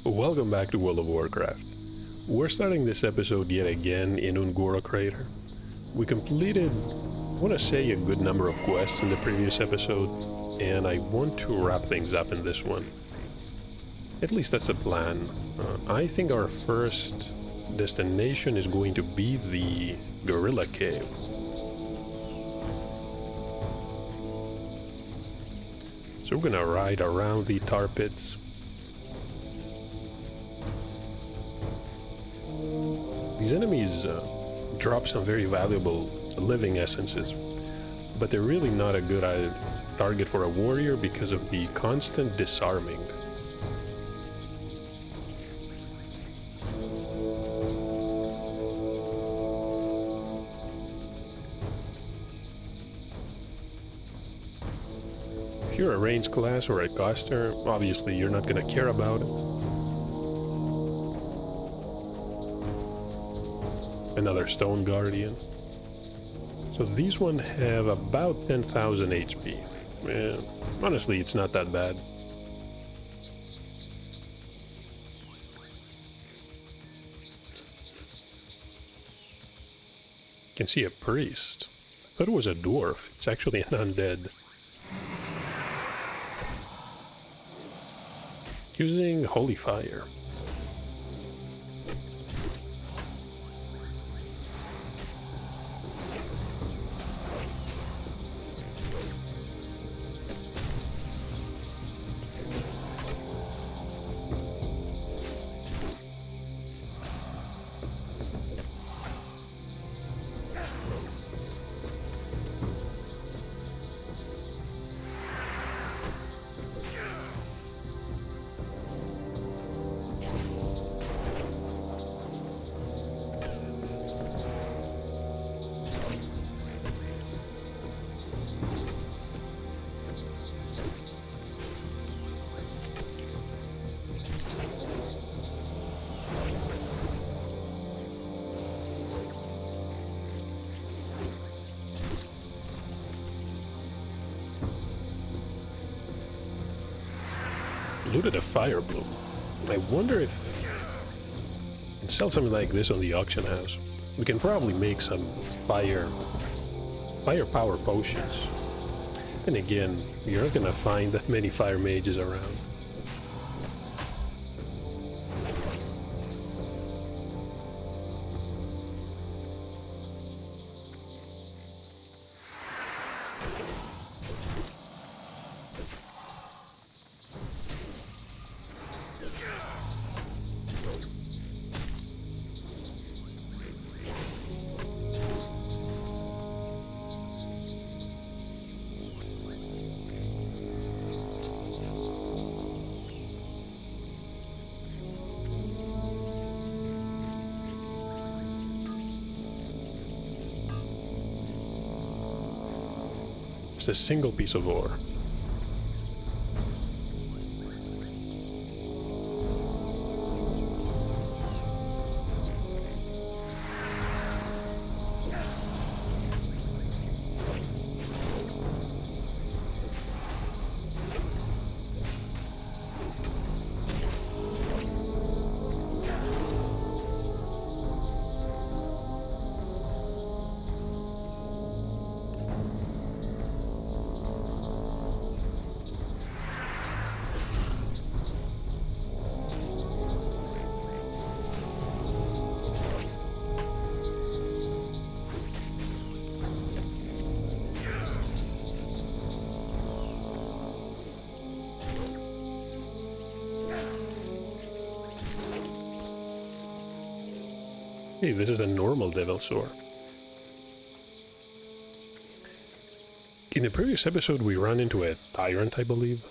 Welcome back to World of Warcraft. We're starting this episode yet again in Ungora Crater. We completed, I want to say, a good number of quests in the previous episode, and I want to wrap things up in this one. At least that's the plan. I think our first destination is going to be the Gorilla Cave. So we're gonna ride around the tar pits. These enemies drop some very valuable living essences, but they're really not a good target for a warrior because of the constant disarming. If you're a ranged class or a caster, obviously you're not gonna care about it. Another Stone Guardian. So these one have about 10,000 HP. Honestly, it's not that bad. You can see a priest. I thought it was a dwarf. It's actually an undead. Using Holy Fire. Looted a fire bloom. I wonder if we can sell something like this on the auction house. We can probably make some firepower potions. Then again, you're not gonna find that many fire mages around. A single piece of ore. Hey, this is a normal Devil Sword. In the previous episode we ran into a tyrant, I believe.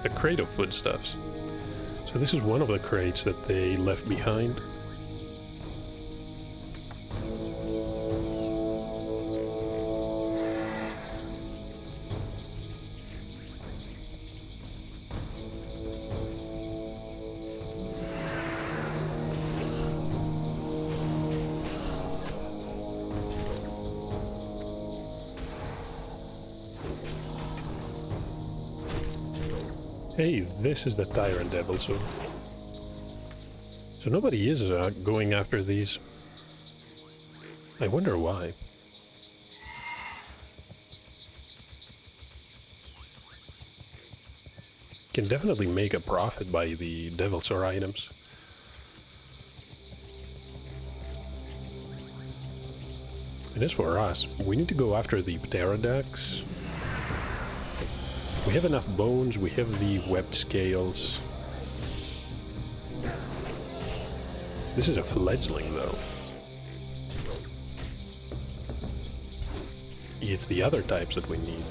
a crate of foodstuffs. So this is one of the crates that they left behind. Hey, this is the Tyrant Devil Sword. So nobody is going after these. I wonder why. Can definitely make a profit by the Devil Sword items. And as for us, we need to go after the pterodax. We have enough bones, we have the webbed scales. This is a fledgling, though. It's the other types that we need.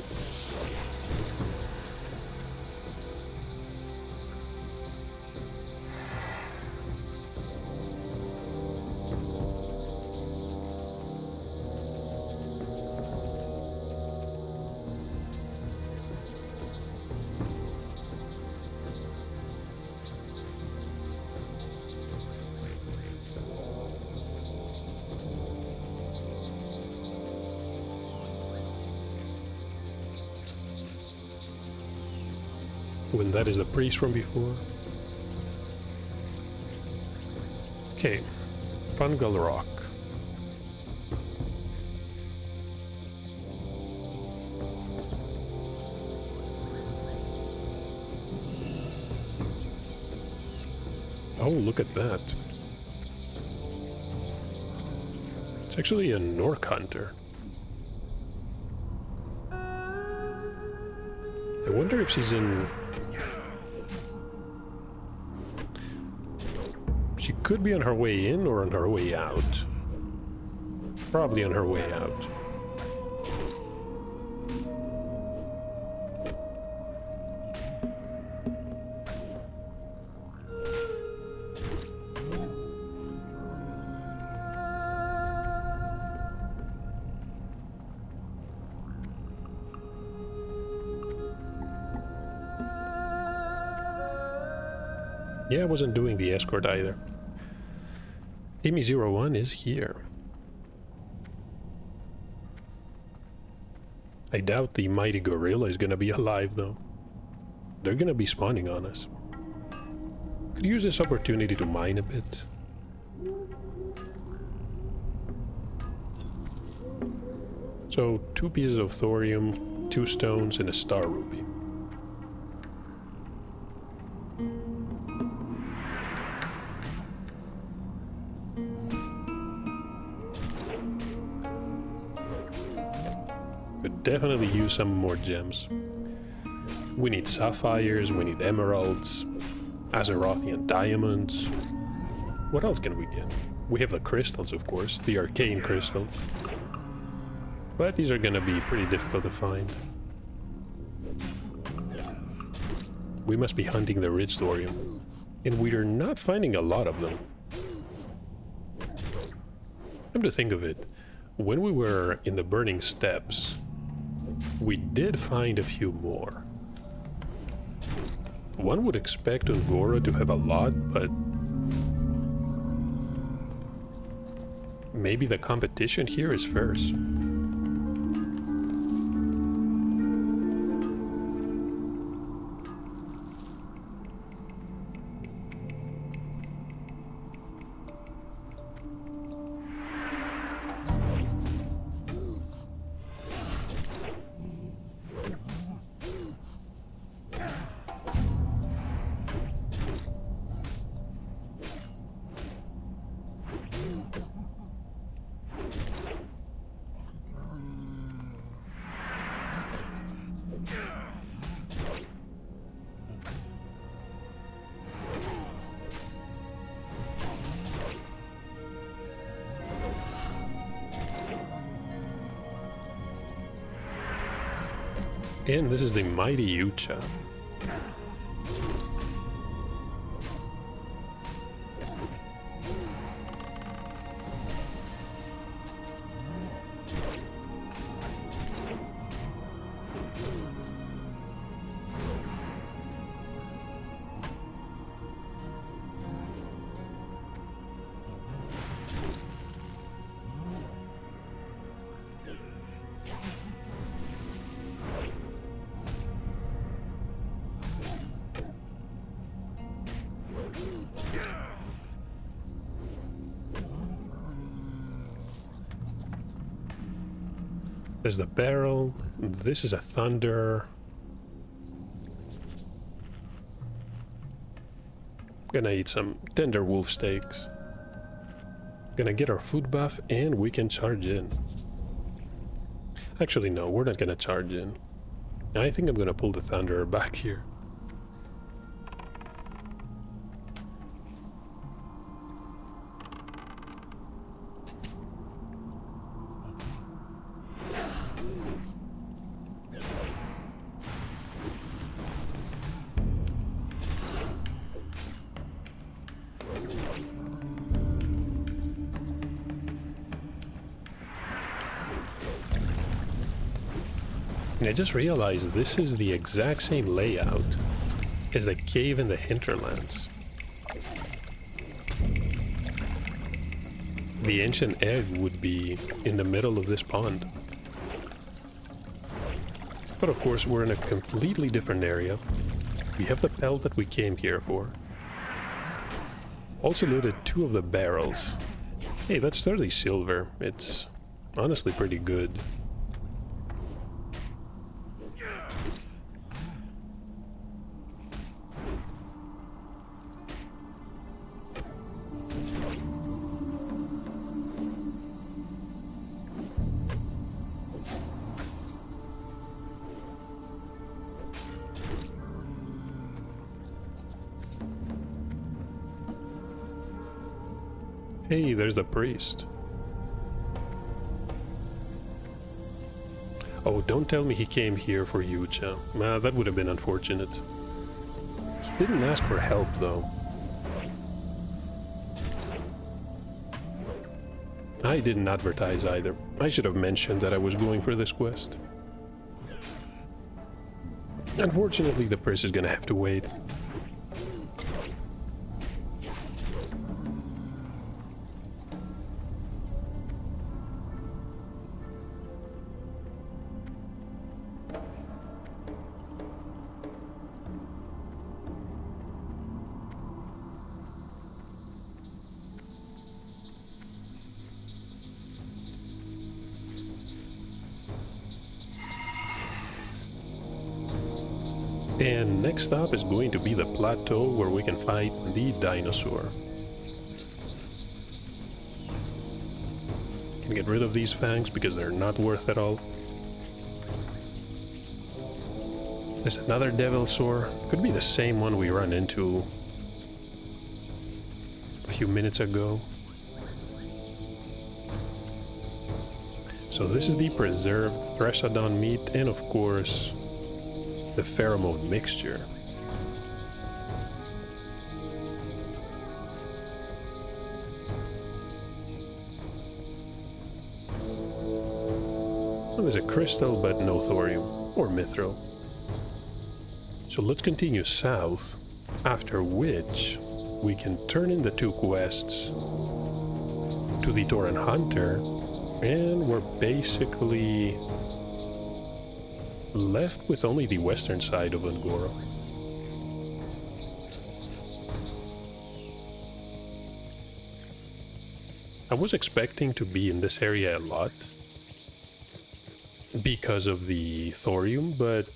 When that is the priest from before. Okay, Fungal Rock. Oh, look at that. It's actually a Nork hunter. I wonder if she's in... She could be on her way in or on her way out. Probably on her way out. Yeah, I wasn't doing the escort either. Amy01 is here. I doubt the mighty gorilla is gonna be alive, though. They're gonna be spawning on us. Could use this opportunity to mine a bit. So, 2 pieces of thorium, 2 stones, and a star ruby. Definitely use some more gems. We need sapphires, we need emeralds, Azerothian diamonds. What else can we get? We have the crystals, of course, the arcane crystals. But these are gonna be pretty difficult to find. We must be hunting the rich thorium. And we are not finding a lot of them. Come to think of it, when we were in the Burning Steppes, we did find a few more. One would expect Ungora to have a lot, but maybe the competition here is fierce. And this is the mighty Ucha. There's the barrel. This is a thunder. Gonna eat some tender wolf steaks. Gonna get our food buff and we can charge in. Actually, no, we're not gonna charge in. I think I'm gonna pull the thunderer back here. And I just realized this is the exact same layout as the cave in the hinterlands. The ancient egg would be in the middle of this pond. But of course we're in a completely different area. We have the pelt that we came here for. Also looted 2 of the barrels. Hey, that's 30 silver. It's honestly pretty good. Hey, there's the priest. Oh, don't tell me he came here for Yucha. That would have been unfortunate. He didn't ask for help, though. I didn't advertise either. I should have mentioned that I was going for this quest. Unfortunately, the priest is gonna have to wait. And next stop is going to be the plateau where we can fight the dinosaur. Can get rid of these fangs because they're not worth it all. There's another devilsaur. Could be the same one we ran into a few minutes ago. So this is the preserved Thresodon meat and of course the pheromone mixture. Well, there's a crystal but no thorium or mithril. So let's continue south, after which we can turn in the 2 quests to the Tauren Hunter, and we're basically left with only the western side of Un'Goro. I was expecting to be in this area a lot because of the thorium, but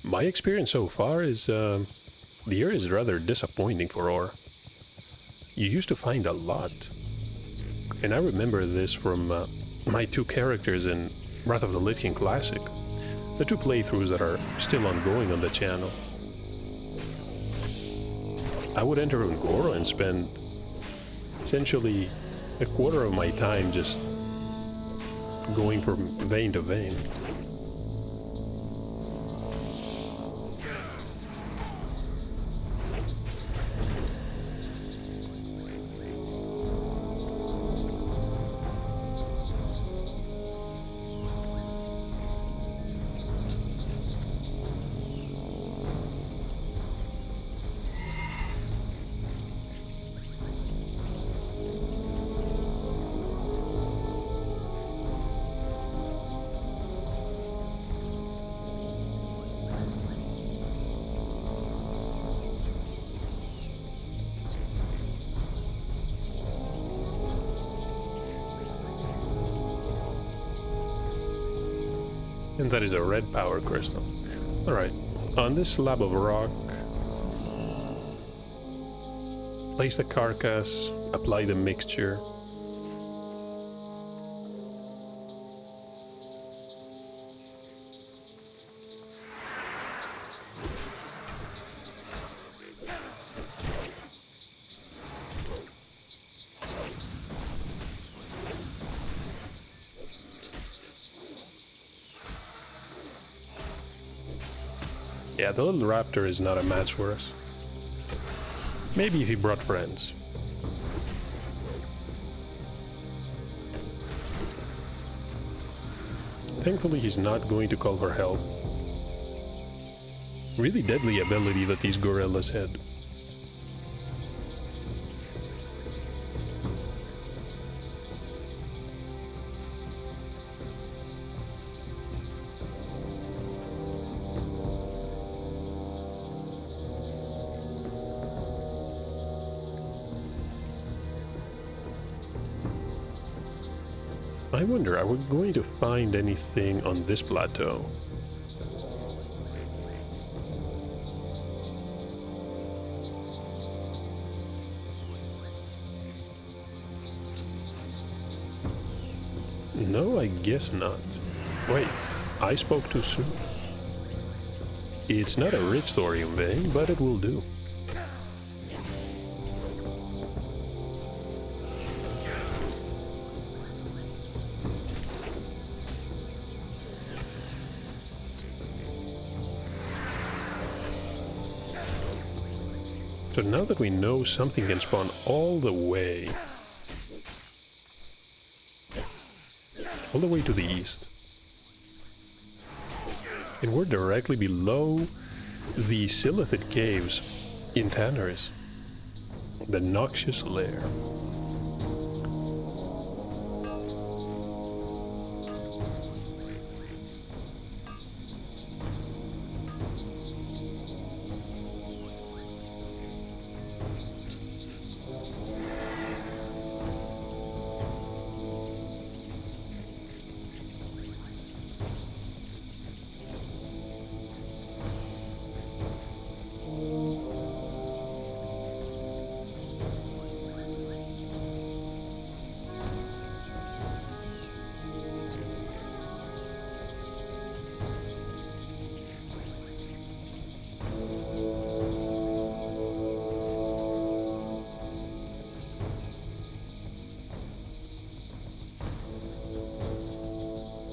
my experience so far is the area is rather disappointing for ore. You used to find a lot, and I remember this from my 2 characters in Wrath of the Lich King Classic, the 2 playthroughs that are still ongoing on the channel. I would enter Un'Goro and spend essentially a quarter of my time just going from vein to vein. And that is a red power crystal. Alright, on this slab of rock, place the carcass, apply the mixture. Yeah, the little raptor is not a match for us. Maybe if he brought friends. Thankfully, he's not going to call for help. Really deadly ability that these gorillas had. I wonder, are we going to find anything on this plateau? No, I guess not. Wait, I spoke too soon. It's not a rich thorium vein, but it will do. So now that we know something can spawn all the way to the east, and we're directly below the Silithid caves in Tanarus, the Noxious Lair.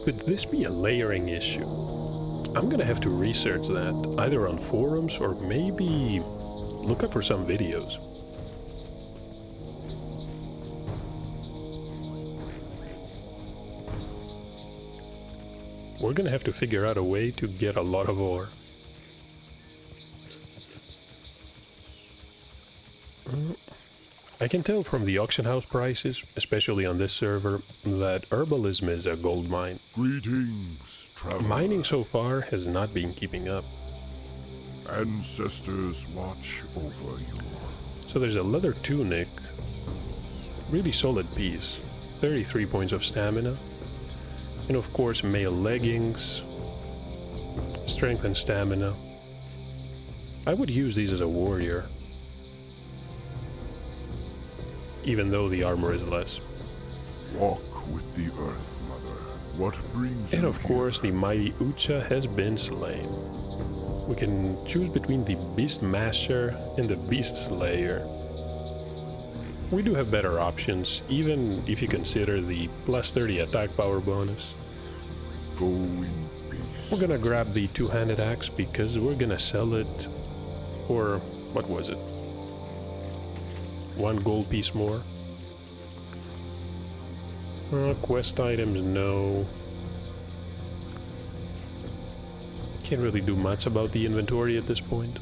Could this be a layering issue? I'm gonna have to research that, either on forums or maybe look up for some videos. We're gonna have to figure out a way to get a lot of ore. I can tell from the auction house prices, especially on this server, that herbalism is a gold mine. Greetings, traveler. Mining so far has not been keeping up. Ancestors watch over you. So there's a leather tunic, really solid piece, 33 points of stamina, and of course mail leggings, strength and stamina. I would use these as a warrior, even though the armor is less. Walk with the earth, mother. What brings you And of course here? the mighty Ucha has been slain. We can choose between the Beast Masher and the Beast Slayer. We do have better options, even if you consider the plus 30 attack power bonus. Go in peace. We're gonna grab the two-handed axe because we're gonna sell it for, what was it? 1 gold piece more. Quest items, no. Can't really do much about the inventory at this point.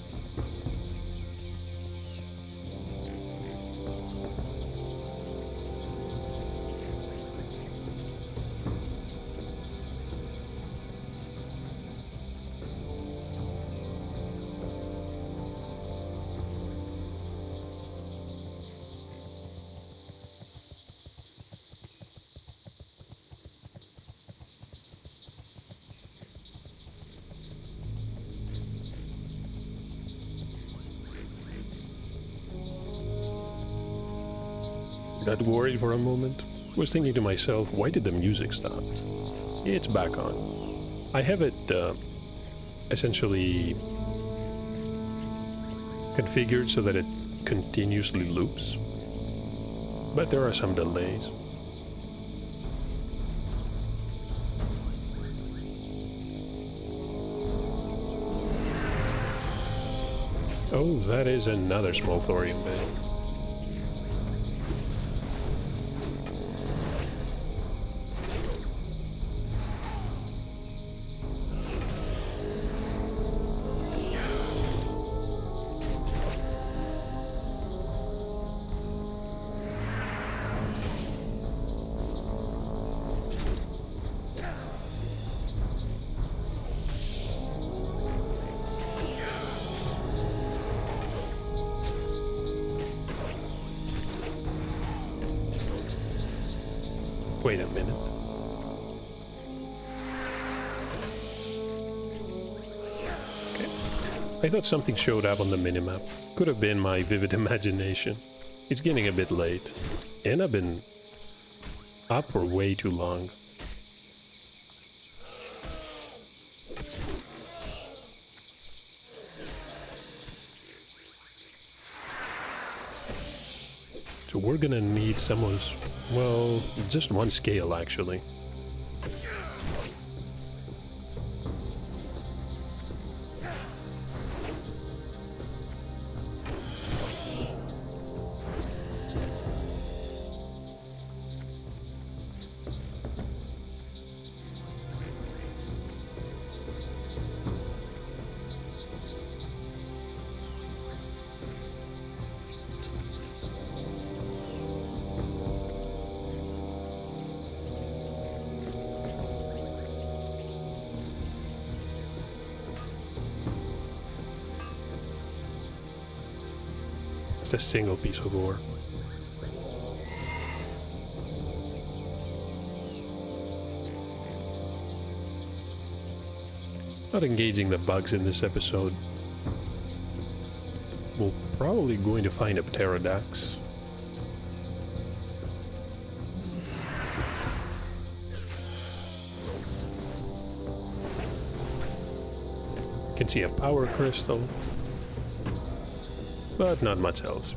Got worried for a moment. Was thinking to myself, why did the music stop? It's back on. I have it essentially configured so that it continuously loops, but there are some delays. Oh, that is another small thorium vein. Wait a minute. Okay. I thought something showed up on the minimap. Could have been my vivid imagination. It's getting a bit late. And I've been up for way too long. So we're gonna need someone's, well, just one scale actually. It's a single piece of ore. Not engaging the bugs in this episode. We're probably going to find a pterodax. Can see a power crystal. But not much else.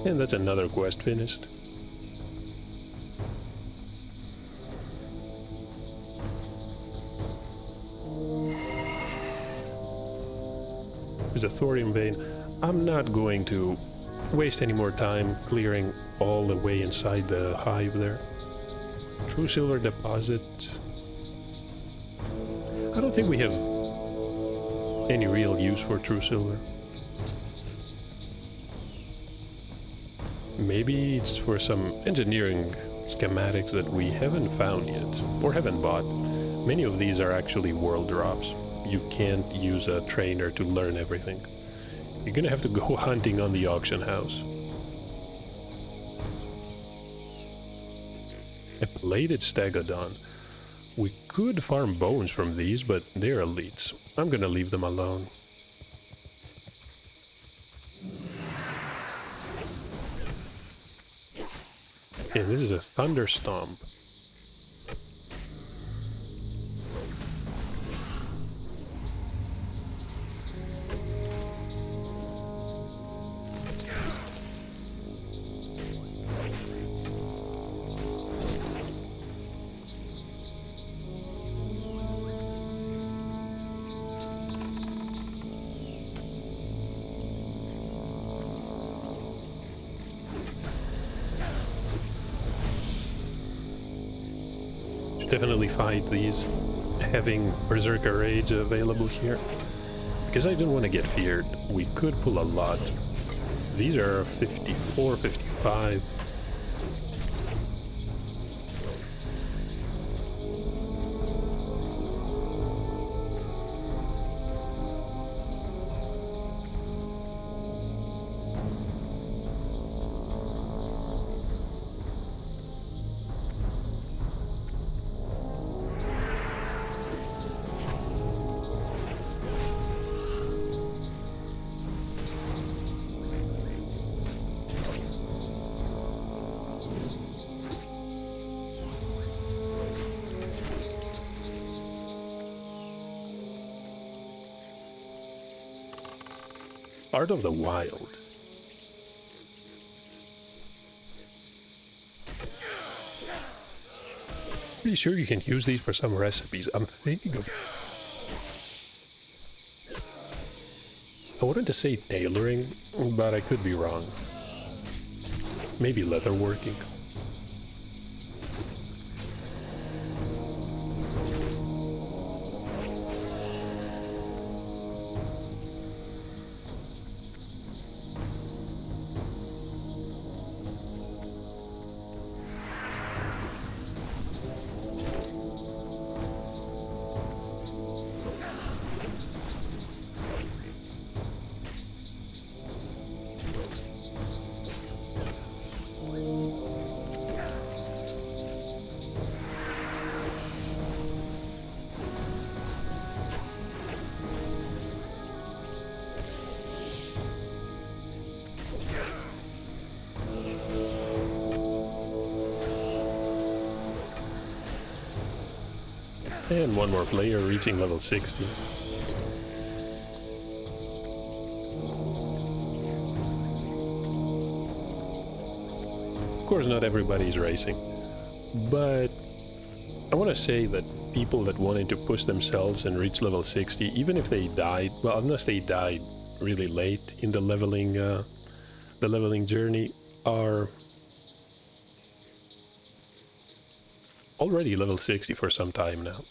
And that's another quest finished. There's a thorium vein. I'm not going to waste any more time clearing all the way inside the hive there. True silver deposit. I don't think we have any real use for true silver. Maybe it's for some engineering schematics that we haven't found yet, or haven't bought. Many of these are actually world drops. You can't use a trainer to learn everything. You're gonna have to go hunting on the auction house. A plated stegodon. We could farm bones from these, but they're elites. I'm gonna leave them alone. And this is a thunderstomp. definitely fight these, having Berserker Rage available here. Because I didn't want to get feared. We could pull a lot. These are 54, 55. Art of the Wild. Pretty sure you can use these for some recipes. I'm thinking of... I wanted to say tailoring, but I could be wrong. Maybe leatherworking. And one more player reaching level 60. Of course, not everybody's racing, but I want to say that people that wanted to push themselves and reach level 60, even if they died, well, unless they died really late in the leveling journey, are already level 60 for some time now.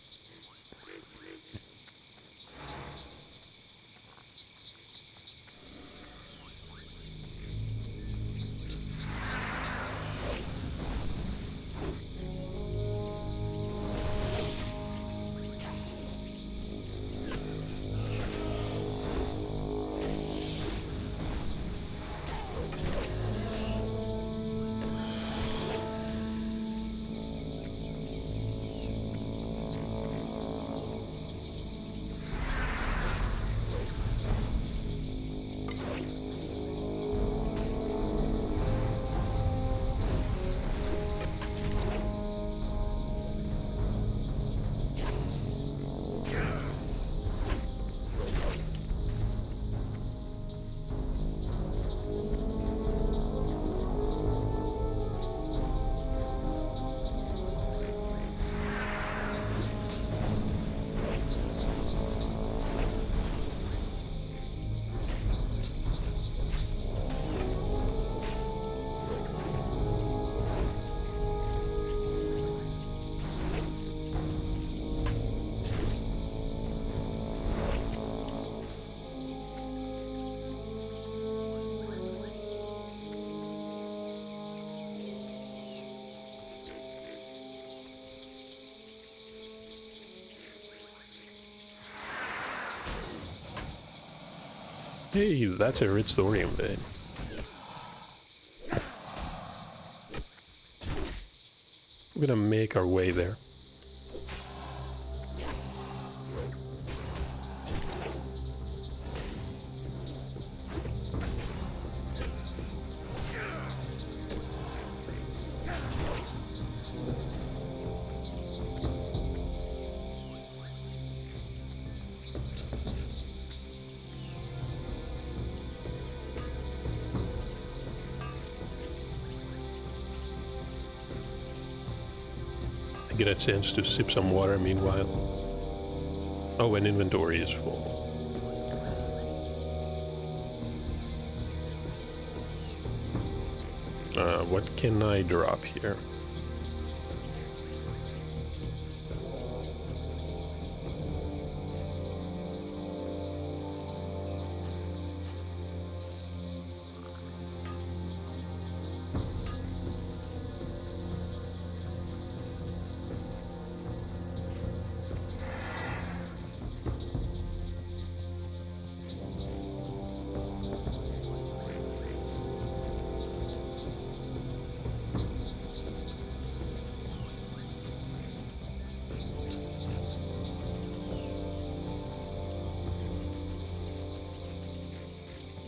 Hey, that's a rich story, Undead. We're gonna make our way there. Get a chance to sip some water meanwhile. Oh, and inventory is full. What can I drop here?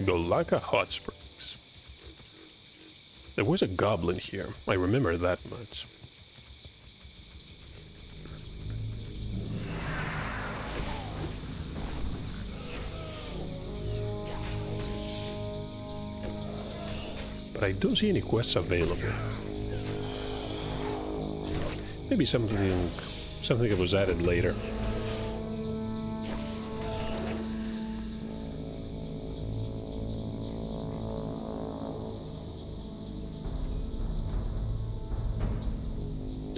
Golaka Hot Springs. There was a goblin here. I remember that much. But I don't see any quests available. Maybe something that was added later.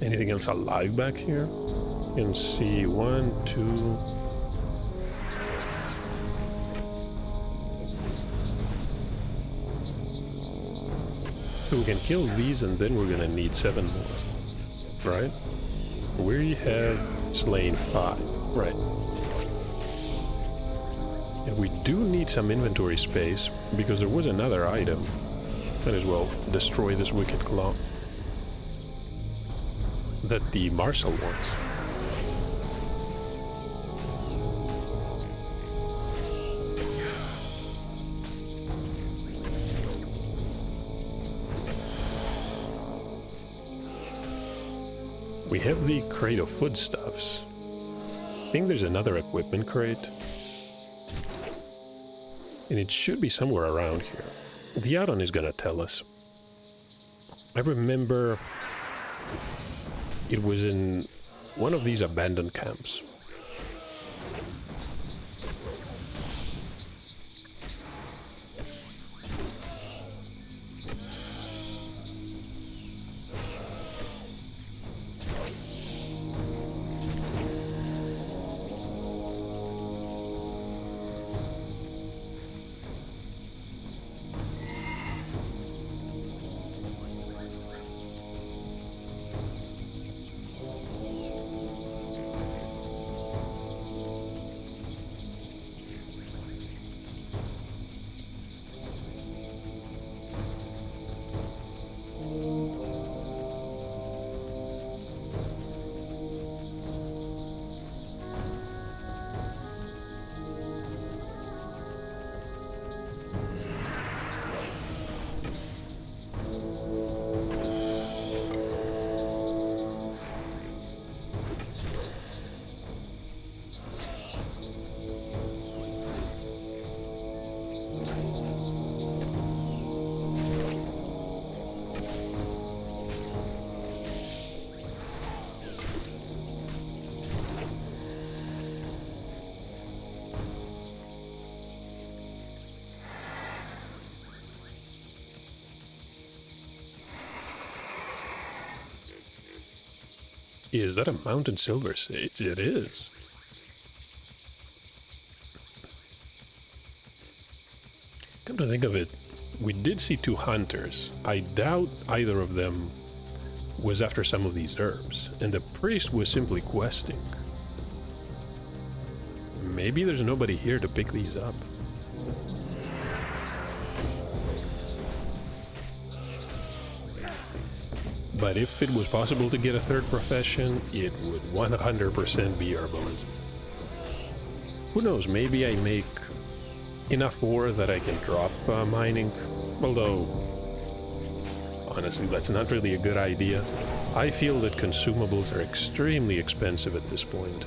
Anything else alive back here? You can see 1, 2. So we can kill these and then we're gonna need 7 more. Right? We have slain 5. Right. And we do need some inventory space because there was another item. Might as well destroy this wicked claw that the Marshal wants. We have the crate of foodstuffs. I think there's another equipment crate. And it should be somewhere around here. The add-on is gonna tell us. I remember it was in one of these abandoned camps. Is that a mountain silver sage? It is. Come to think of it, we did see 2 hunters. I doubt either of them was after some of these herbs, and the priest was simply questing. Maybe there's nobody here to pick these up. But if it was possible to get a third profession, it would 100% be herbalism. Who knows, maybe I make enough ore that I can drop mining. Although, honestly, that's not really a good idea. I feel that consumables are extremely expensive at this point.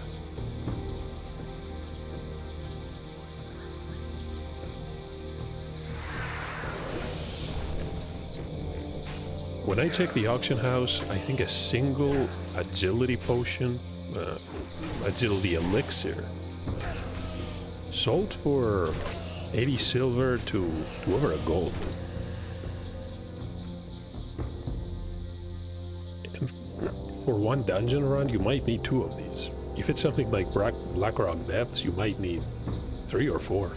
When I check the auction house, I think a single agility potion, agility elixir, sold for 80 silver to over a gold. And for one dungeon run, you might need 2 of these. If it's something like Blackrock Depths, you might need 3 or 4.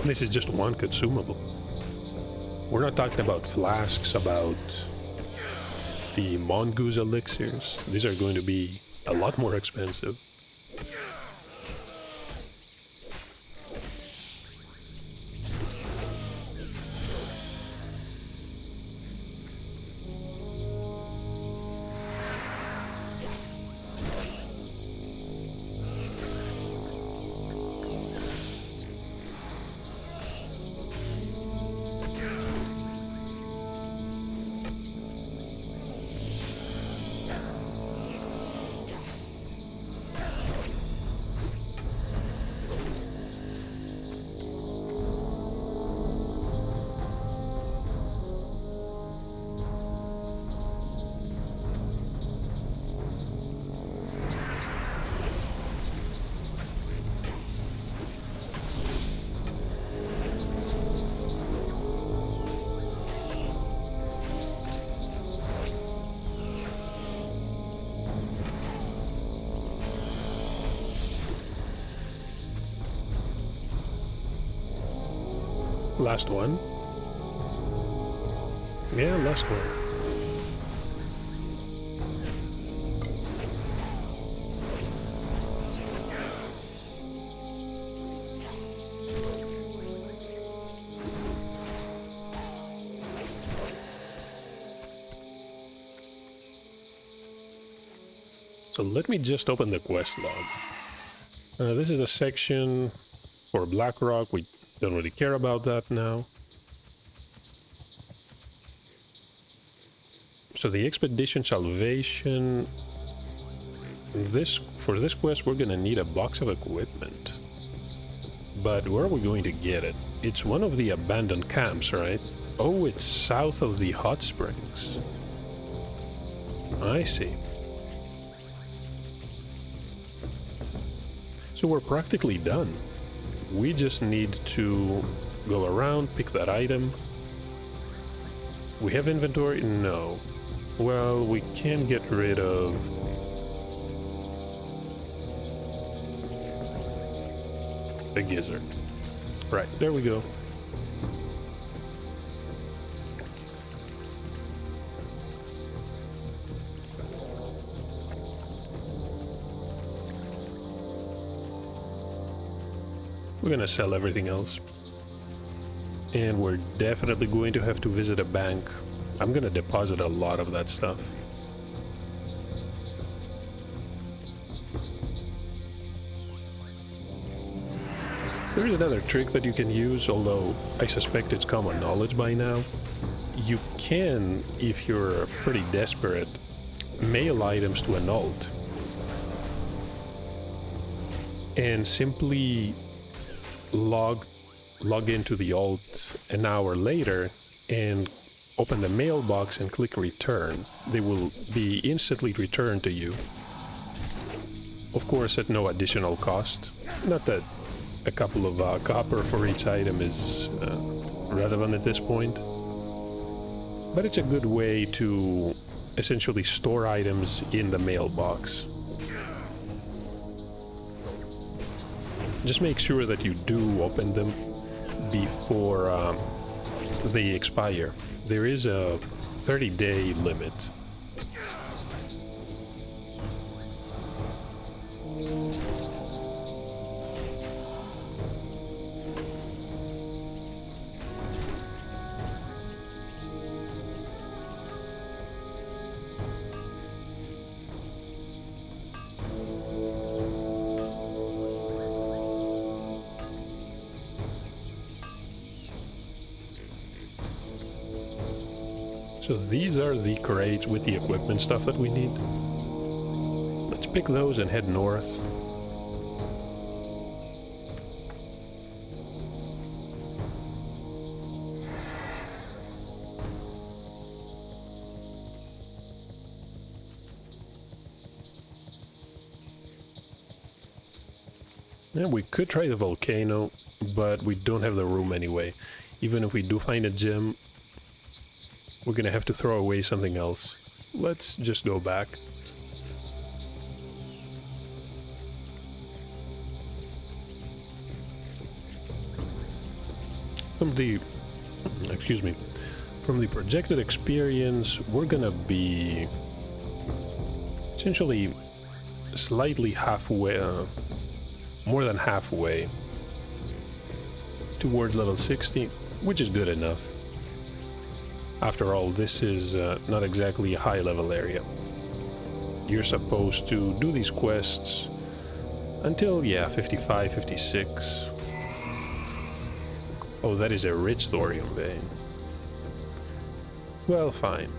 And this is just one consumable. We're not talking about flasks, about the mongoose elixirs. These are going to be a lot more expensive. Last one. Yeah, last one. So let me just open the quest log. This is a section for Blackrock. We don't really care about that now. So the Expedition Salvation... For this quest we're gonna need a box of equipment. But where are we going to get it? It's one of the abandoned camps, right? Oh, it's south of the hot springs. I see. So we're practically done. We just need to go around, pick that item. We have inventory? No. Well, we can get rid of... a gizzard. Right, there we go. We're gonna sell everything else. And we're definitely going to have to visit a bank. I'm gonna deposit a lot of that stuff. There's another trick that you can use, although I suspect it's common knowledge by now. You can, if you're pretty desperate, mail items to an alt. And simply log into the alt an hour later and open the mailbox and click return. They will be instantly returned to you. Of course at no additional cost. Not that a couple of copper for each item is relevant at this point. But it's a good way to essentially store items in the mailbox. Just make sure that you do open them before they expire. There is a 30-day limit. So these are the crates with the equipment stuff that we need. Let's pick those and head north. Yeah, we could try the volcano, but we don't have the room anyway. Even if we do find a gem, we're gonna have to throw away something else. Let's just go back. From the projected experience, we're gonna be essentially slightly halfway, more than halfway towards level 60, which is good enough. After all, this is not exactly a high-level area. You're supposed to do these quests until, yeah, 55, 56. Oh, that is a rich thorium vein. Well, fine.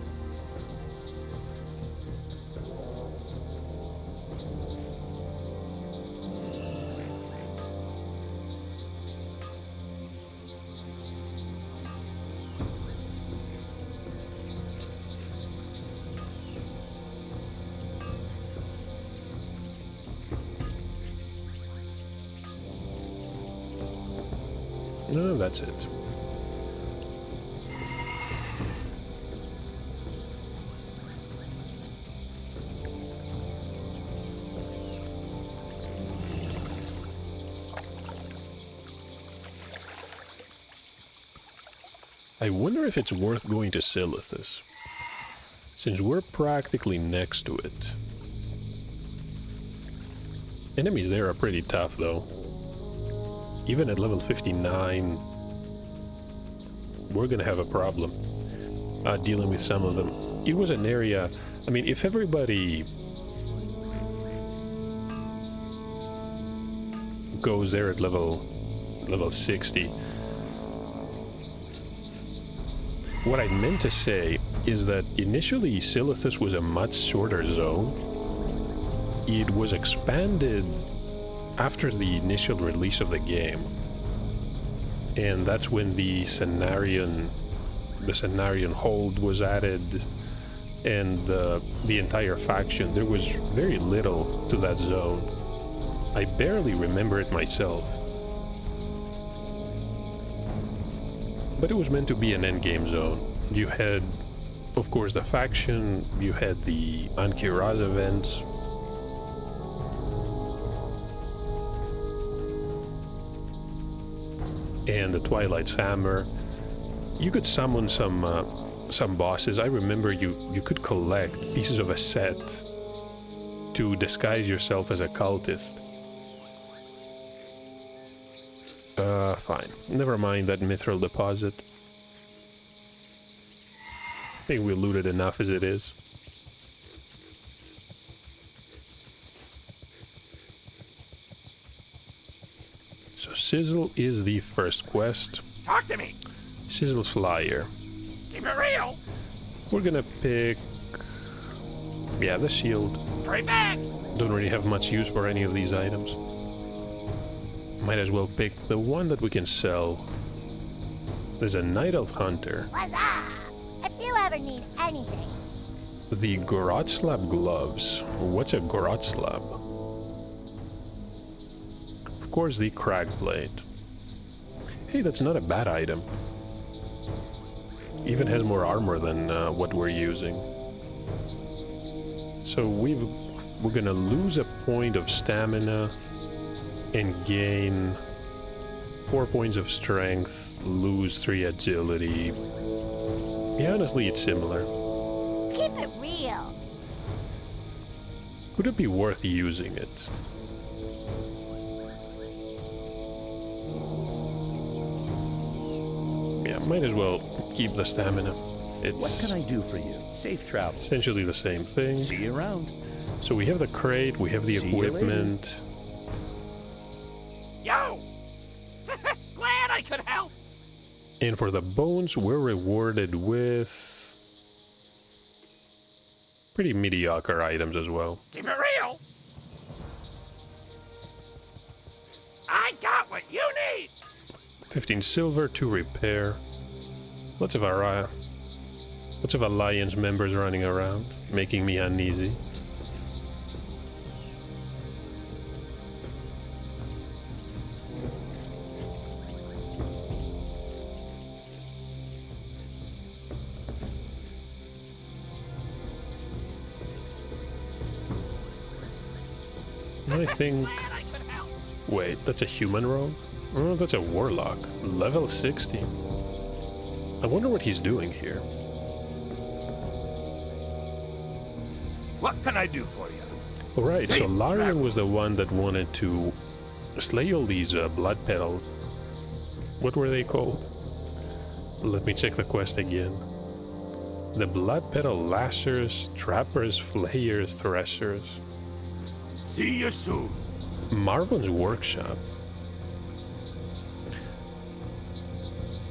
No, that's it. I wonder if it's worth going to Silithus, since we're practically next to it. Enemies there are pretty tough, though. Even at level 59, we're gonna have a problem dealing with some of them. It was an area... I mean, if everybody goes there at level 60... What I meant to say is that initially Silithus was a much shorter zone. It was expanded after the initial release of the game. And that's when the Cenarian hold was added, and the entire faction. There was very little to that zone. I barely remember it myself. But it was meant to be an endgame zone. You had, of course, the faction, you had the Ankiraz events. And the Twilight's Hammer. You could summon some bosses. I remember you could collect pieces of a set to disguise yourself as a cultist. Fine. Never mind that mithril deposit. I think we looted enough as it is. So Sizzle is the first quest. Talk to me! Sizzle's Flyer. Keep it real! We're gonna pick... yeah, the shield. Hurry back! Don't really have much use for any of these items. Might as well pick the one that we can sell. There's a Night Elf Hunter. What's up? If you ever need anything. The Gorotslab gloves. What's a Gorotslab? Of course, the Crag Plate. Hey, that's not a bad item. Even has more armor than what we're using. So we're gonna lose a point of stamina and gain 4 points of strength, lose 3 agility. Yeah, honestly, it's similar. Keep it real. Could it be worth using it? Yeah, might as well keep the stamina. It's what can I do for you? Safe travel. Essentially the same thing. See you around. So we have the crate, we have the See you later. equipment. Yo! Glad I could help! And for the bones, we're rewarded with pretty mediocre items as well. Keep it real! I got what you need! 15 silver to repair. Lots of Alliance members running around, making me uneasy. I think... Glad I could help! wait, that's a human rogue? Oh, that's a warlock. Level 60. I wonder what he's doing here. What can I do for you? Alright, so Safe Larian travels. was the one that wanted to slay all these blood petal... what were they called? Let me check the quest again. The blood petal lashers, trappers, flayers, threshers. See you soon. Marvin's workshop.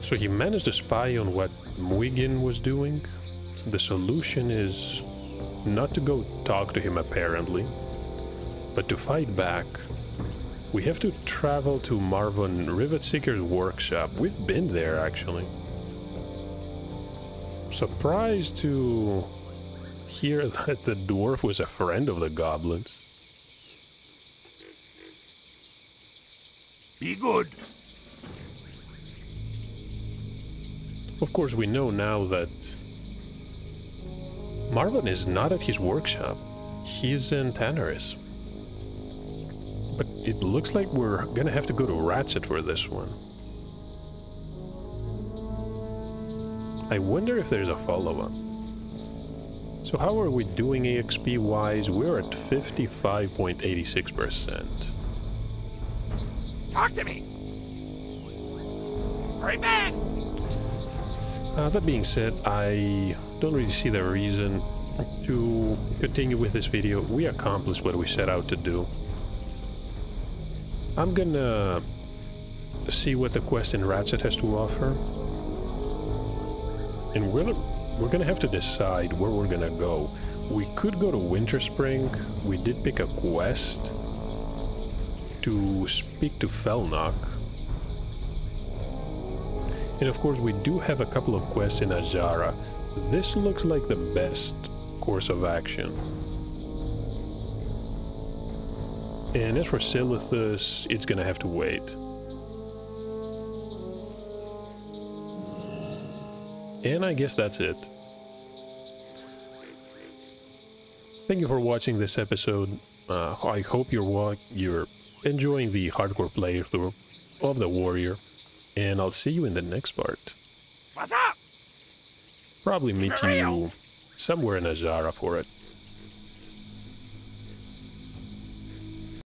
So he managed to spy on what Muigin was doing. The solution is not to go talk to him apparently, but to fight back. We have to travel to Marvin Rivet Seeker's workshop. We've been there actually. Surprised to hear that the dwarf was a friend of the goblins. Be good. Of course, we know now that Marvin is not at his workshop. He's in Tanaris. But it looks like we're gonna have to go to Ratchet for this one. I wonder if there's a follow-up. So how are we doing EXP wise? We're at 55.86%. Talk to me. Hurry back. That being said, I don't really see the reason to continue with this video. We accomplished what we set out to do. I'm gonna see what the quest in Ratchet has to offer. And we're gonna have to decide where we're gonna go. We could go to Winterspring. We did pick a quest to speak to Felnock. And of course we do have a couple of quests in Azara. This looks like the best course of action. And as for Silithus, it's gonna have to wait. And I guess that's it. Thank you for watching this episode. I hope you're enjoying the hardcore playthrough of the Warrior. And I'll see you in the next part. What's up? Probably meet you somewhere in Azara for it.